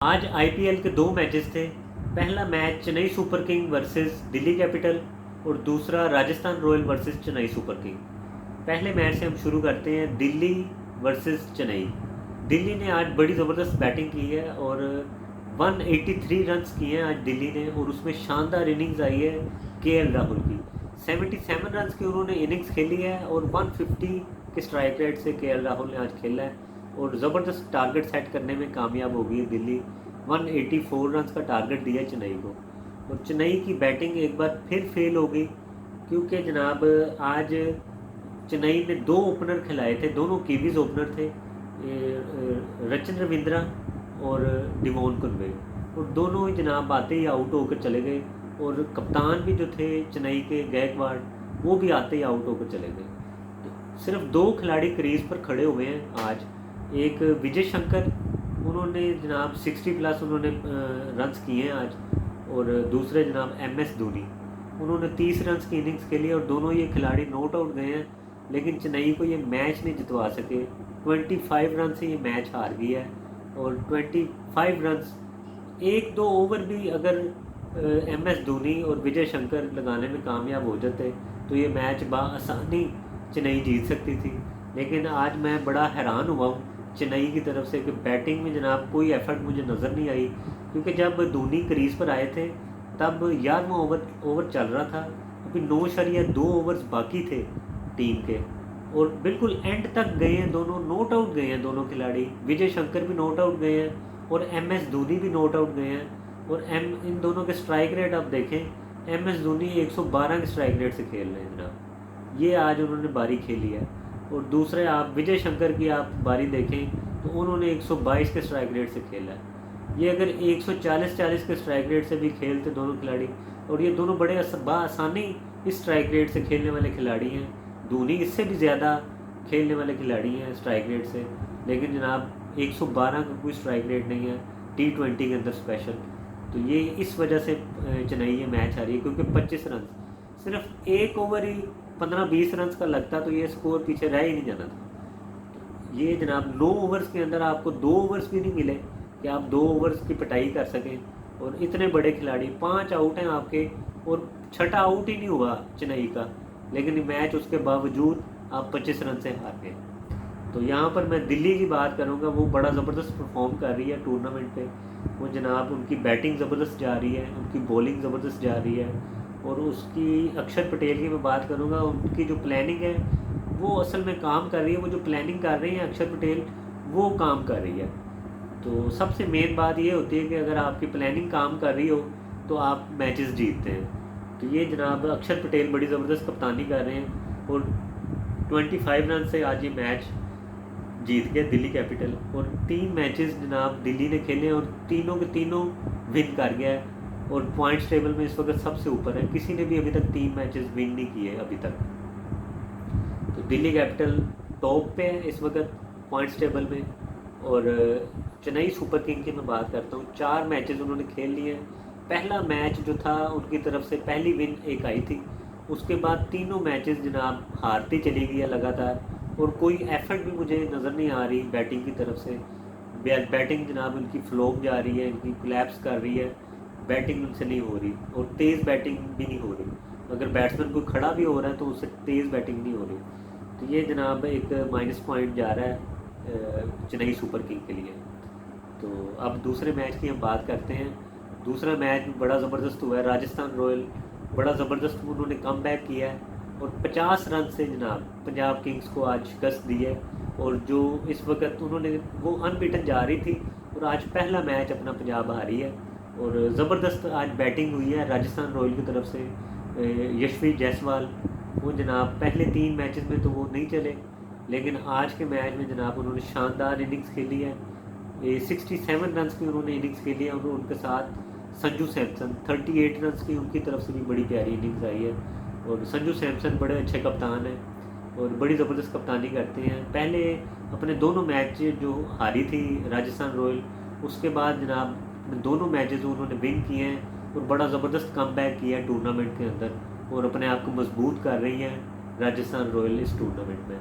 आज आईपीएल के दो मैचेस थे। पहला match Chennai super king versus Delhi capital और दूसरा Rajasthan royal versus Chennai super king. पहले मैच से हम शुरू करते हैं, दिल्ली वर्सेस चेन्नई। दिल्ली ने आज बड़ी ज़बरदस्त बैटिंग की है और 183 रन्स किए हैं आज दिल्ली ने, और उसमें शानदार इनिंग्स आई है केएल राहुल की। 77 रन्स की उन्होंने इनिंग्स खेली है और 150 के स्ट्राइक रेट से केएल राहुल ने आज खेला है और ज़बरदस्त टारगेट सेट करने में कामयाब हो गई है दिल्ली। 184 रन्स का टारगेट दिया चेन्नई को, और चेन्नई की बैटिंग एक बार फिर फेल हो गई क्योंकि जनाब आज चेन्नई ने दो ओपनर खिलाए थे, दोनों कीवीज ओपनर थे, रचिन रविंद्रा और डिवॉन कुनवे, और दोनों ही जनाब आते ही आउट होकर चले गए। और कप्तान भी जो थे चेन्नई के, गायकवाड़, वो भी आते ही आउट होकर चले गए। सिर्फ दो खिलाड़ी क्रीज पर खड़े हुए हैं आज। एक विजय शंकर, उन्होंने जनाब 60 प्लस उन्होंने रन्स किए हैं आज, और दूसरे जनाब एमएस धोनी, उन्होंने 30 रन्स की इनिंग्स खेली और दोनों ये खिलाड़ी नॉट आउट गए हैं, लेकिन चेन्नई को ये मैच नहीं जितवा सके। 25 रन से ये मैच हार गई है, और 25 रन्स एक दो ओवर भी अगर एमएस धोनी और विजय शंकर लगाने में कामयाब हो जाते तो ये मैच बआसानी चेन्नई जीत सकती थी। लेकिन आज मैं बड़ा हैरान हुआ हूँ चेन्नई की तरफ से कि बैटिंग में जनाब कोई एफर्ट मुझे नज़र नहीं आई, क्योंकि जब धोनी क्रीज पर आए थे तब 11वां ओवर चल रहा था, अभी 9.2 ओवर्स बाकी थे टीम के, और बिल्कुल एंड तक गए हैं दोनों, नॉट आउट गए हैं दोनों खिलाड़ी। विजय शंकर भी नॉट आउट गए हैं और एमएस धोनी भी नॉट आउट गए हैं। और इन दोनों के स्ट्राइक रेट आप देखें, एमएस धोनी 112 के स्ट्राइक रेट से खेल रहे हैं जनाब, ये आज उन्होंने बारी खेली है। और दूसरे आप विजय शंकर की आप बारी देखें तो उन्होंने 122 के स्ट्राइक रेट से खेला है। ये अगर 140 के स्ट्राइक रेट से भी खेलते दोनों खिलाड़ी, और ये दोनों बड़े आसानी इस स्ट्राइक रेट से खेलने वाले खिलाड़ी हैं। धोनी इससे भी ज़्यादा खेलने वाले खिलाड़ी हैं स्ट्राइक रेट से, लेकिन जनाब 112 का कोई स्ट्राइक रेट नहीं है T20 के अंदर स्पेशल। तो ये इस वजह से चेन्नई ये मैच आ रही है, क्योंकि 25 रन, सिर्फ एक ओवर ही 15-20 रन का लगता तो ये स्कोर पीछे रह ही नहीं जाना था। ये जनाब 9 ओवर्स के अंदर आपको 2 ओवर्स भी नहीं मिले कि आप 2 ओवर्स की पिटाई कर सकें, और इतने बड़े खिलाड़ी, 5 आउट हैं आपके और छठा आउट ही नहीं हुआ चेन्नई का, लेकिन मैच उसके बावजूद आप 25 रन से हार गए। तो यहाँ पर मैं दिल्ली की बात करूँगा, वो बड़ा ज़बरदस्त परफॉर्म कर रही है टूर्नामेंट पे। वो जनाब उनकी बैटिंग ज़बरदस्त जा रही है, उनकी बॉलिंग ज़बरदस्त जा रही है, और उसकी अक्षर पटेल की मैं बात करूँगा, उनकी जो प्लानिंग है वो असल में काम कर रही है। वो जो प्लानिंग कर रही है अक्षर पटेल, वो काम कर रही है। तो सबसे मेन बात ये होती है कि अगर आपकी प्लानिंग काम कर रही हो तो आप मैचेस जीतते हैं। तो ये जनाब अक्षर पटेल बड़ी ज़बरदस्त कप्तानी कर रहे हैं, और 25 रन से आज ये मैच जीत गया दिल्ली कैपिटल। और 3 मैचेस जनाब दिल्ली ने खेले और तीनों के तीनों विन कर गया है, और पॉइंट्स टेबल में इस वक्त सबसे ऊपर है। किसी ने भी अभी तक 3 मैचेस विन नहीं किए अभी तक। तो दिल्ली कैपिटल टॉप पे है इस वक्त पॉइंट्स टेबल में। और चेन्नई सुपर किंग की मैं बात करता हूँ, 4 मैचेस उन्होंने खेल लिए। पहला मैच जो था उनकी तरफ से पहली विन एक आई थी, उसके बाद तीनों मैचेस जनाब हारती चली गई है लगातार, और कोई एफर्ट भी मुझे नज़र नहीं आ रही बैटिंग की तरफ से। बैटिंग जनाब उनकी फ्लॉप जा रही है, इनकी कोलैप्स कर रही है, बैटिंग उनसे नहीं हो रही, और तेज़ बैटिंग भी नहीं हो रही। अगर बैट्समैन कोई खड़ा भी हो रहा है तो उससे तेज़ बैटिंग नहीं हो रही। तो ये जनाब एक माइनस पॉइंट जा रहा है चेन्नई सुपर किंग के लिए। तो अब दूसरे मैच की हम बात करते हैं। दूसरा मैच बड़ा ज़बरदस्त हुआ है, राजस्थान रॉयल बड़ा ज़बरदस्त उन्होंने कम बैक किया है, और 50 रन से जनाब पंजाब किंग्स को आज शिकस्त दी है। और जो इस वक्त उन्होंने, वो अनबीटन जा रही थी, और आज पहला मैच अपना पंजाब हारी है। और ज़बरदस्त आज बैटिंग हुई है राजस्थान रॉयल की तरफ से। यशवी जायसवाल, वो जनाब पहले 3 मैचेस में तो वो नहीं चले, लेकिन आज के मैच में जनाब उन्होंने शानदार इनिंग्स खेली है। 67 रन की उन्होंने इनिंग्स खेली है, और उनके साथ संजू सैमसन 38 रन की उनकी तरफ से भी बड़ी प्यारी इनिंग्स आई है। और संजू सैमसन बड़े अच्छे कप्तान हैं और बड़ी ज़बरदस्त कप्तानी करते हैं। पहले अपने दोनों मैच जो हारी थी राजस्थान रॉयल, उसके बाद जनाब दोनों मैचेस उन्होंने विन किए हैं, और बड़ा ज़बरदस्त कम बैक किया है टूर्नामेंट के अंदर, और अपने आप को मजबूत कर रही हैं राजस्थान रॉयल इस टूर्नामेंट में।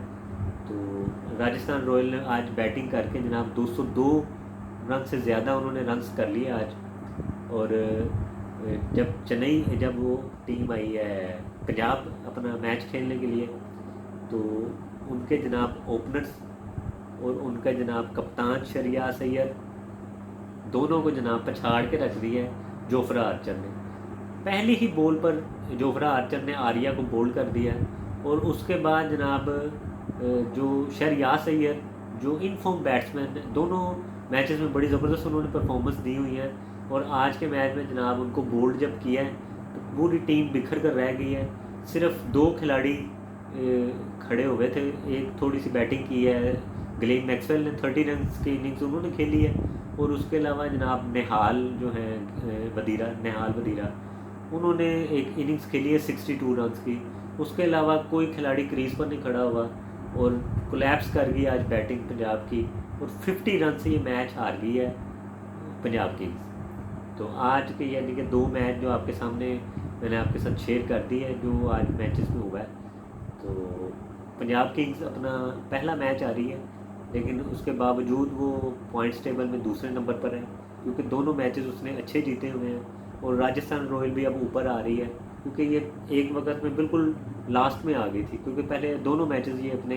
तो राजस्थान रॉयल ने आज बैटिंग करके जनाब 202 रन से ज़्यादा उन्होंने रन्स कर लिए आज। और जब वो टीम आई है पंजाब अपना मैच खेलने के लिए, तो उनके जनाब ओपनर्स और उनका जनाब कप्तान शरिया सैयद दोनों को जनाब पछाड़ के रख दिया है जोफ्रा आर्चर ने। पहली ही बॉल पर जोफ्रा आर्चर ने आर्या को बोल्ड कर दिया, और उसके बाद जनाब जो शरिया सैयद जो इन फॉर्म बैट्समैन, दोनों मैचेस में बड़ी ज़बरदस्त उन्होंने परफॉर्मेंस दी हुई है। और आज के मैच में जनाब उनको बोल्ड जब किया है तो पूरी टीम बिखर कर रह गई है। सिर्फ 2 खिलाड़ी खड़े हुए थे, एक थोड़ी सी बैटिंग की है, ग्लेन मैक्सवेल ने 30 रन की इनिंग्स उन्होंने खेली है, और उसके अलावा जनाब नेहाल जो है नेहाल वदीरा उन्होंने एक इनिंग्स खेली है 62 रन की। उसके अलावा कोई खिलाड़ी क्रीज पर नहीं खड़ा हुआ, और कोलैप्स कर गई आज बैटिंग पंजाब की, और 50 रन से ये मैच हार गई है पंजाब किंग्स। तो आज के यानी कि 2 मैच जो आपके सामने मैंने आपके साथ शेयर कर दी है जो आज मैचेस में हुआ है। तो पंजाब किंग्स अपना पहला मैच आ रही है, लेकिन उसके बावजूद वो पॉइंट्स टेबल में दूसरे नंबर पर है, क्योंकि दोनों मैचेस उसने अच्छे जीते हुए हैं। और राजस्थान रॉयल भी अब ऊपर आ रही है, क्योंकि ये एक वक्त में बिल्कुल लास्ट में आ गई थी, क्योंकि पहले दोनों मैचेस ये अपने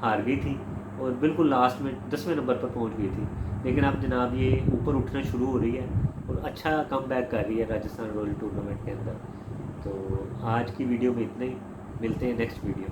हार गई थी और बिल्कुल लास्ट में 10वें नंबर पर पहुंच गई थी। लेकिन अब जनाब ये ऊपर उठना शुरू हो रही है और अच्छा कम बैक कर रही है राजस्थान रॉयल टूर्नामेंट के अंदर। तो आज की वीडियो में इतना ही, मिलते हैं नेक्स्ट वीडियो।